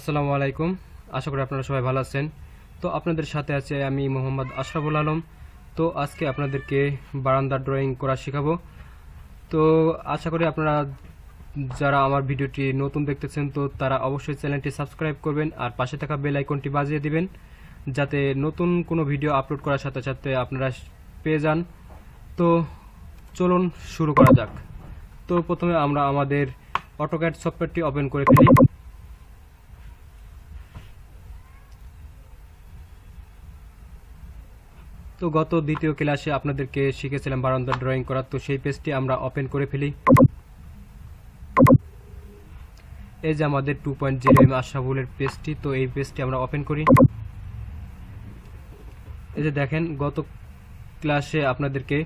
আসসালামু আলাইকুম। আশা করি আপনারা সবাই ভালো আছেন। তো আপনাদের সাথে আছে আমি মোহাম্মদ আশরাফুল আলম। তো আজকে আপনাদেরকে বারান্দা ড্রয়িং করা শেখাবো। তো আশা করি আপনারা যারা আমার ভিডিওটি নতুন দেখতেছেন তো তারা অবশ্যই চ্যানেলটি সাবস্ক্রাইব করবেন আর পাশে থাকা বেল আইকনটি বাজিয়ে দিবেন, যাতে নতুন কোনো ভিডিও আপলোড করার সাথে সাথে আপনারা পেয়ে যান। তো চলুন শুরু করা যাক। তো প্রথমে আমরা আমাদের অটোক্যাড সফটওয়্যারটি ওপেন করে ফেলি। তো গত দ্বিতীয় ক্লাসে আপনাদেরকে শিখেছিলাম বারান্দা ড্রয়িং করা, তো সেই পেজটি আমরা ওপেন করে ফেলি। এই যে আমাদের 2.0 আশরাফুলের পেজটি, তো এই পেজটি আমরা ওপেন করি। এই যে দেখেন গত ক্লাসে আপনাদেরকে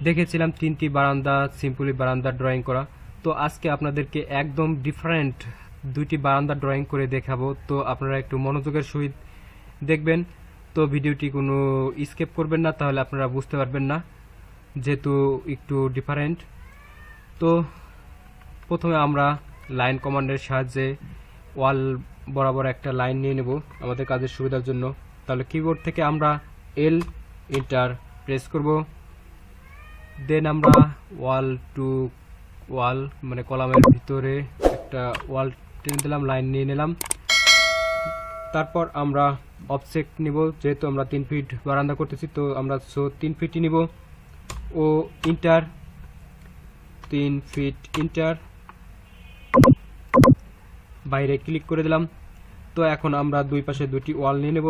দেখেছিলাম তিনটি বারান্দা, সিম্পলি বারান্দা ড্রয়িং করা। তো আজকে আপনাদেরকে একদম ডিফারেন্ট দুইটি বারান্দা ড্রয়িং করে দেখাবো। তো আপনারা একটু মনোযোগের সহিত দেখবেন। তো ভিডিওটি কোনো স্কিপ করবেন না, তাহলে আপনারা বুঝতে পারবেন না, যেহেতু একটু ডিফারেন্ট। তো প্রথমে আমরা লাইন কমান্ডের সাহায্যে ওয়াল বরাবর একটা লাইন নিয়ে নেব আমাদের কাজের সুবিধার জন্য। তাহলে কিবোর্ড থেকে আমরা এল এন্টার প্রেস করব। দেন আমরা ওয়াল টু ওয়াল মানে কলামের ভিতরে একটা ওয়াল টেনে দিলাম, লাইন নিয়ে নিলাম। তারপর আমরা অবজেক্ট নিব, যেহেতু আমরা 3 ফিট বারান্দা করতেছি তো আমরা 3 ফিটই নিব। ও ইন্টার 3 ফিট ইন্টার, বাইরে ক্লিক করে দিলাম। তো এখন আমরা দুই পাশে দুটি ওয়াল নিয়ে নেব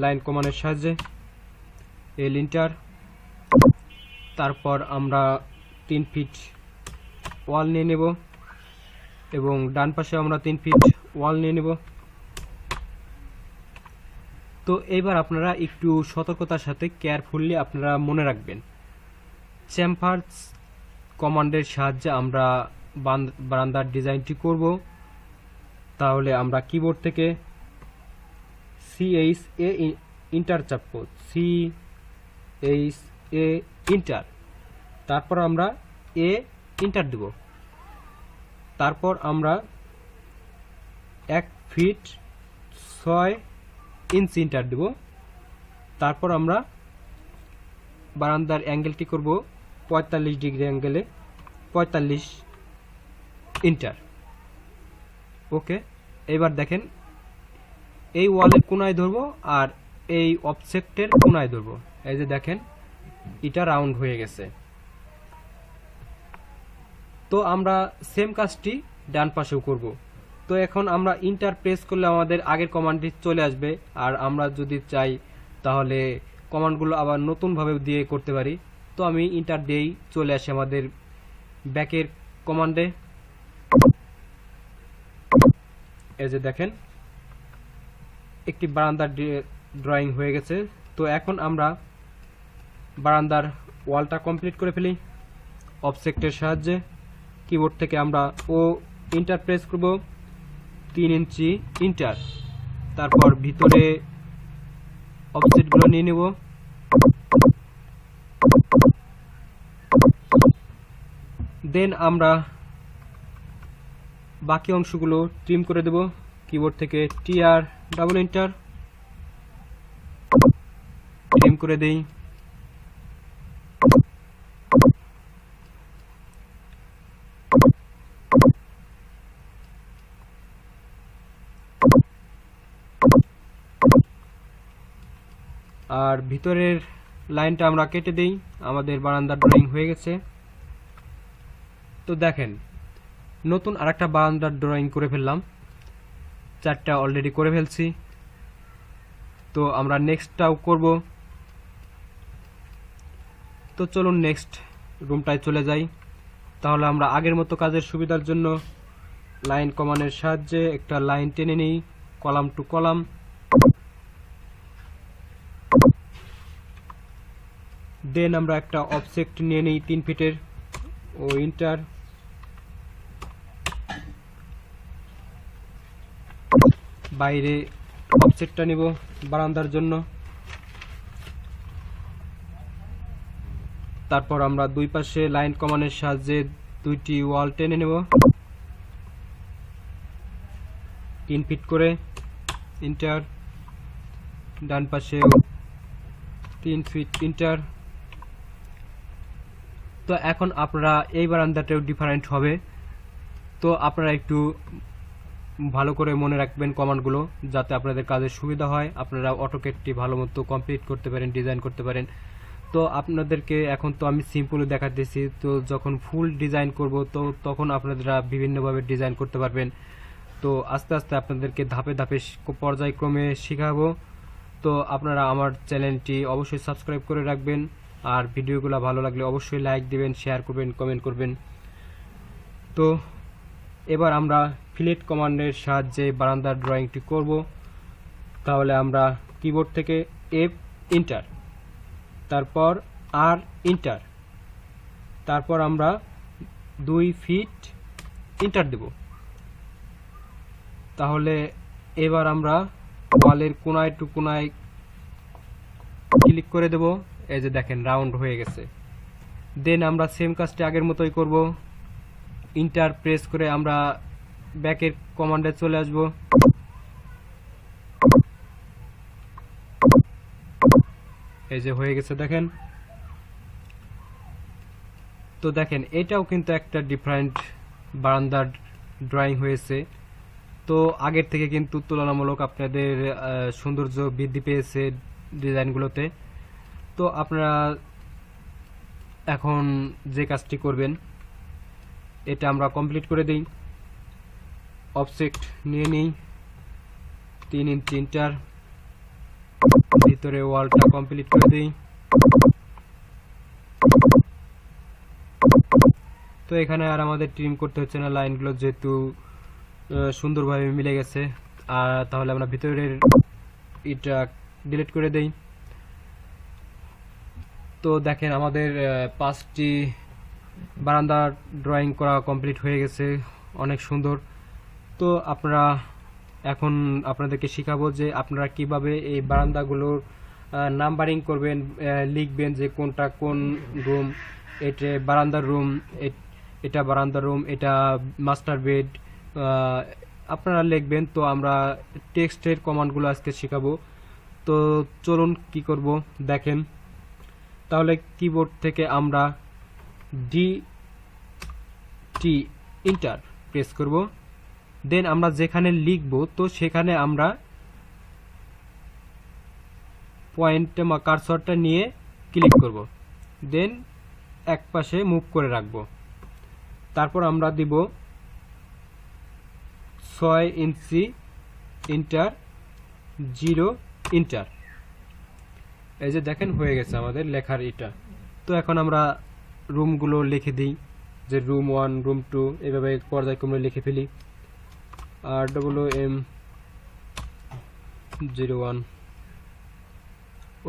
লাইন কমান্ডের সাহায্যে, এল ইন্টার। তারপর আমরা 3 ফিট ওয়াল নিয়ে নেব এবং ডান পাশে আমরা 3 ফিট ওয়াল নিয়ে নেব। তো এবার আপনারা একটু সতর্কতার সাথে কেয়ারফুলি আপনারা মনে রাখবেন, চ্যাম্পারস কমান্ডের সাহায্যে আমরা বারান্দার ডিজাইনটি করব। তাহলে আমরা কিবোর্ড থেকে CHA ইন্টার চাপব, CHA ইন্টার, তারপর আমরা এ ইন্টার দেব। তারপর আমরা 1 ফিট 6 ইঞ্চি ইন্টার দেব। তারপর আমরা বারান্দার অ্যাঙ্গেলটি করব 45 ডিগ্রি অ্যাঙ্গেলে, 45 ইন্টার। ওকে, এবার দেখেন এই ওয়ালের কোনায় ধরবো আর এই অবজেক্টের কোনায় ধরবো। এই যে দেখেন এটা রাউন্ড হয়ে গেছে। তো আমরা সেম কাজটি ডান পাশেও করব। তো এখন আমরা ইন্টার প্রেস করলে আমাদের আগের কমান্ডটি চলে আসবে, আর আমরা যদি চাই তাহলে কমান্ডগুলো আবার নতুনভাবে দিয়ে করতে পারি। তো আমি ইন্টার দিয়েই চলে আসি আমাদের ব্যাকের কমান্ডে। এই যে দেখেন একটি বারান্দার ড্রয়িং হয়ে গেছে। তো এখন আমরা বারান্দার ওয়ালটা কমপ্লিট করে ফেলি অবজেক্টের সাহায্যে। কিবোর্ড থেকে আমরা ও ইন্টার প্রেস করব, 3 ইঞ্চি ইন্টার। তারপর ভিতরে অবজেক্টগুলো নিয়ে নেব। দেন আমরা বাকি অংশগুলো ট্রিম করে দেব। কিবোর্ড থেকে TR ডাবল এন্টার ট্রিম করে দেই। আর ভিতরের লাইনটা আমরা কেটে দেই। আমাদের বারান্দার ড্রয়িং হয়ে গেছে। তো দেখেন নতুন আরেকটা বারান্দার ড্রয়িং করে ফেললাম, 4টা অলরেডি করে ফেলছি। তো আমরা নেক্সটটাও করব। তো চলুন নেক্সট রুমটায় চলে যাই। তাহলে আমরা আগের মতো কাজের সুবিধার জন্য লাইন কমান্ডের সাহায্যে একটা লাইন টেনে নিই কলাম টু কলাম। দেন আমরা একটা অবজেক্ট নিয়ে নিই 3 ফিটের, ও ইন্টার। বাইরে অবজেক্টটা নিব বারান্দার জন্য। তারপর আমরা দুই পাশে লাইন কমান্ডের সাহায্যে দুইটি ওয়াল টেনে নেব। ইনফিট করে ইন্টার, ডান পাশে 3 ফিট ইন্টার। তো এখন আপনারা এই বারান্দাটাও ডিফারেন্ট হবে, তো আপনারা একটু ভালো করে মনে রাখবেন কমান্ডগুলো, যাতে আপনাদের কাজের সুবিধা হয়, আপনারা অটোক্যাডটি ভালো মতো কমপ্লিট করতে পারেন, ডিজাইন করতে পারেন। তো আপনাদেরকে এখন তো আমি সিম্পলি দেখাতেছি, তো যখন ফুল ডিজাইন করব তো তখন আপনারা বিভিন্নভাবে ডিজাইন করতে পারবেন। তো আস্তে আস্তে আপনাদেরকে ধাপে ধাপে পর্যায়ক্রমে শেখাবো। তো আপনারা আমার চ্যানেলটি অবশ্যই সাবস্ক্রাইব করে রাখবেন, আর ভিডিওগুলো ভালো লাগলে অবশ্যই লাইক দিবেন, শেয়ার করবেন, কমেন্ট করবেন। তো এবার আমরা ফিলেট কমান্ডের সাহায্যে বারান্দার ড্রয়িংটি করব। তাহলে আমরা কিবোর্ড থেকে এফ ইন্টার, তারপর আর ইন্টার, তারপর আমরা 2 ফিট ইন্টার দেব। তাহলে এবার আমরা ওয়ালের কোনায় টু কোনায় ক্লিক করে দেব। এই যে দেখেন রাউন্ড হয়ে গেছে। দেন আমরা সেম কাজটি আগের মতোই করব। ইন্টার প্রেস করে আমরা ব্যাকের কমান্ডে চলে আসব। এই যে হয়ে গেছে দেখেন। তো দেখেন এটাও কিন্তু একটা ডিফারেন্ট বারান্দার ড্রয়িং হয়েছে। তো আগের থেকে কিন্তু তুলনামূলক আপনাদের সৌন্দর্য বৃদ্ধি পেয়েছে ডিজাইনগুলোতে। তো আপনারা এখন যে কাজটি করবেন, এটা আমরা কমপ্লিট করে দিই। অবজেক্ট নিয়ে নিই 3 ইঞ্চি ইন্টার, ভিতরে ওয়ালটা কমপ্লিট করে দিই। তো এখানে আর আমাদের ট্রিম করতে হচ্ছে না, লাইনগুলো যেহেতু সুন্দরভাবে মিলে গেছে। আর তাহলে আমরা ভিতরের এটা ডিলিট করে দেই। তো দেখেন আমাদের 5টি বারান্দা ড্রয়িং করা কমপ্লিট হয়ে গেছে, অনেক সুন্দর। তো আপনারা এখন আপনাদেরকে শেখাবো যে আপনারা কিভাবে এই বারান্দাগুলোর নাম্বারিং করবেন, লিখবেন যে কোনটা কোন রুম। এটা বারান্দার রুম, এটা বারান্দার রুম, এটা মাস্টার বেড, আপনারা লিখবেন। তো আমরা টেক্সটের কমান্ডগুলো আজকে শেখাবো। তো চলুন কি করব দেখেন। তাহলে কিবোর্ড থেকে আমরা টি ইন্টার প্রেস করব। দেন আমরা যেখানে লিখব তো সেখানে আমরা পয়েন্ট কার্সরটা নিয়ে ক্লিক করব। দেন এক পাশে মুভ করে রাখব। তারপর আমরা দিব 6 ইঞ্চি ইন্টার, 0 ইন্টার। এই যে দেখেন হয়ে গেছে আমাদের লেখার এটা। তো এখন আমরা রুমগুলো লিখে দিই, যে রুম 1, রুম 2 এভাবে পর্যায়ক্রমে লিখে ফেলি। আর WM01,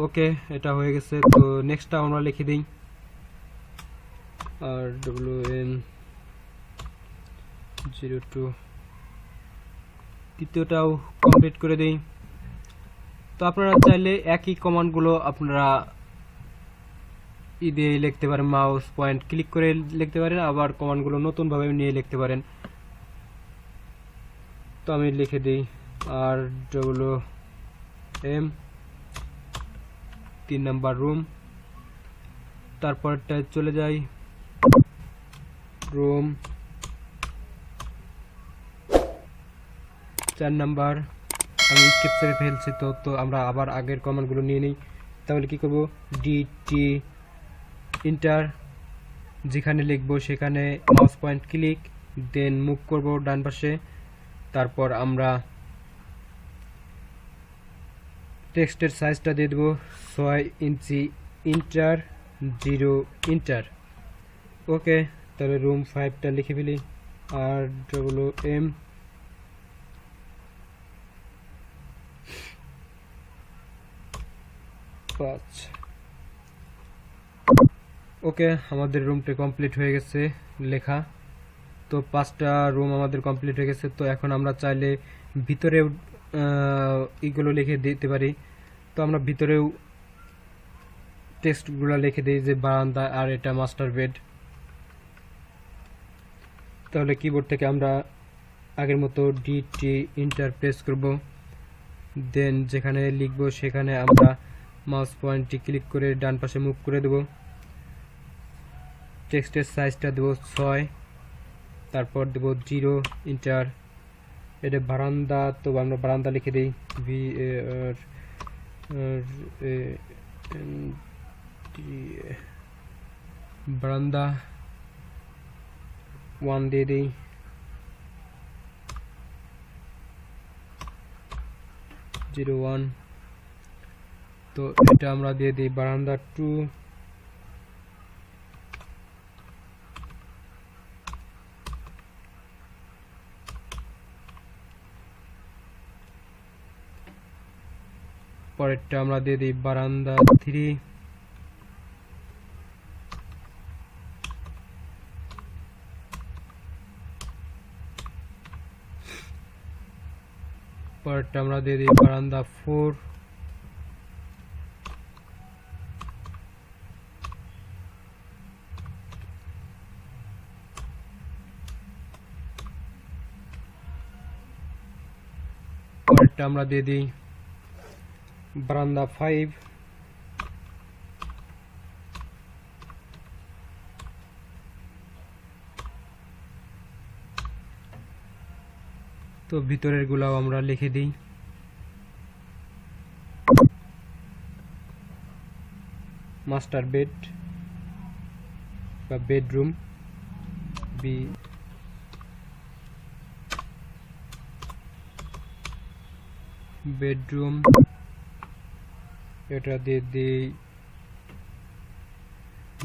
ওকে এটা হয়ে গেছে। তো নেক্সটটা আমরা লিখে দিই আর WM02, তৃতীয়টাও কমপ্লিট করে দিই। তো আপনারা চাইলে একই কমান্ডগুলো আপনারা দিয়ে লিখতে পারেন, মাউস পয়েন্ট ক্লিক করে লিখতে পারেন, আবার কমান্ডগুলো নতুনভাবে নিয়ে লিখতে পারেন। তো আমি লিখে দিই আর WM 3 নাম্বার রুম। তারপরটা চলে যাই রুম 4 নাম্বার। আমি স্কিপ করে ফেলছি, তো আমরা আবার আগের কমান্ডগুলো নিয়ে নিই। তাহলে কি করব, DT ইন্টার, যেখানে লিখবো সেখানে মাউস পয়েন্ট ক্লিক, দেন মুভ করব ডান পাশে। তারপর আমরা টেক্সটের সাইজটা দিয়ে দেবো 6 ইঞ্চি ইন্টার, 0 ইন্টার। ওকে তাহলে রুম 5টা লিখে ফেলি আর WM 5। ওকে আমাদের রুমটা কমপ্লিট হয়ে গেছে লেখা। তো 5টা রুম আমাদের কমপ্লিট হয়ে গেছে। তো এখন আমরা চাইলে ভিতরেও এগুলো লিখে দিতে পারি। তো আমরা ভিতরেও টেক্সটগুলো লিখে দিই, যে বারান্দা আর এটা মাস্টার বেড। তাহলে কিবোর্ড থেকে আমরা আগের মতো ডিটি ইন্টার প্রেস করব, দেন যেখানে লিখব সেখানে আমরা মাউস পয়েন্টটি ক্লিক করে ডান পাশে মুভ করে দেব। টেক্সটের সাইজটা দেব 6, তারপর দেব 0 ইন্টার। এটা বারান্দা, তো আমরা বারান্দা লিখে দিই বারান্দা 1 দিয়ে দিই, জিরো 1। তো এটা আমরা দিয়ে দিই বারান্দা 2, পরেরটা আমরা দিয়ে দিই বারান্দা 3, পরেরটা আমরা দিয়ে দিই বারান্দা 4, পরেরটা আমরা দিয়ে দিই বারান্দা 5, তো ভিতরের গুলাও আমরা লিখে দিই। মাস্টার বেড বা বেডরুম বেডরুম, এটা দিয়ে দিই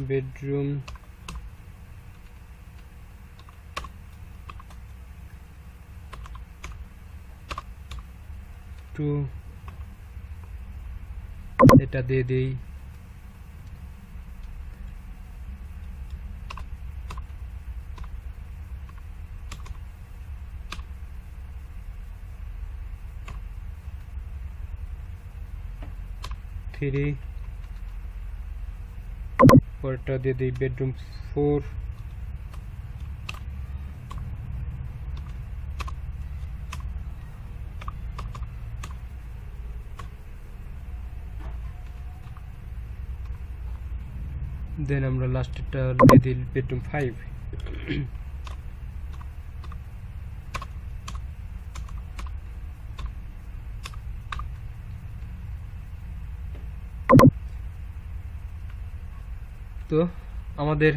বেডরুম 2, এটা দিয়ে দিই থ্রি, পরেরটা দিয়ে দিই বেডরুম 4, দেন আমরা লাস্টেরটা দিয়ে দিই বেডরুম 5। তো আমাদের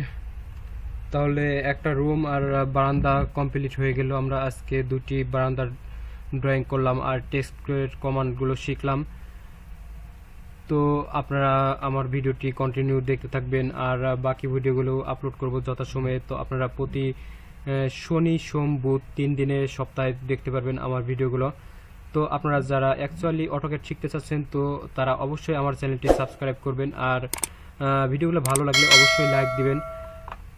তাহলে একটা রুম আর বারান্দা কমপ্লিট হয়ে গেল। আমরা আজকে দুটি বারান্দার ড্রয়িং করলাম আর টেক্সটের কমান্ডগুলো শিখলাম। তো আপনারা আমার ভিডিওটি কন্টিনিউ দেখতে থাকবেন আর বাকি ভিডিওগুলো আপলোড করব যথাসময়ে। তো আপনারা প্রতি শনি সোম বুধ 3 দিনে সপ্তাহে দেখতে পারবেন আমার ভিডিওগুলো। তো আপনারা যারা অ্যাকচুয়ালি অটোক্যাড শিখতে চাচ্ছেন তো তারা অবশ্যই আমার চ্যানেলটি সাবস্ক্রাইব করবেন আর ভিডিওগুলো ভালো লাগলে অবশ্যই লাইক দিবেন।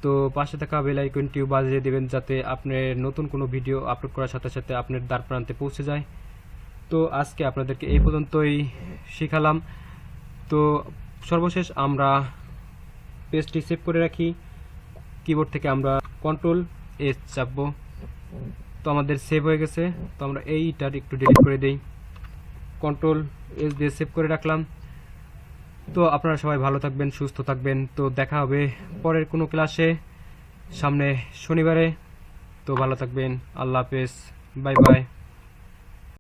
তো পাশে থাকা বেল আইকনটিও বাজিয়ে দিবেন যাতে আপনার নতুন কোনো ভিডিও আপলোড করার সাথে সাথে আপনার দ্বার প্রান্তে পৌঁছে যায়। তো আজকে আপনাদেরকে এই পর্যন্তই শিখালাম। তো সর্বশেষ আমরা পেজটি সেভ করে রাখি, কিবোর্ড থেকে আমরা Ctrl+S চাপবো। তো আমাদের সেভ হয়ে গেছে। তো আমরা এইটা একটু ডিলিট করে দেই, Ctrl+S দিয়ে সেভ করে রাখলাম। তো আপনারা সবাই ভালো থাকবেন, সুস্থ থাকবেন। তো দেখা হবে পরের কোনো ক্লাসে সামনে শনিবারে। তো ভালো থাকবেন, আল্লাহ হাফেজ, বাই বাই।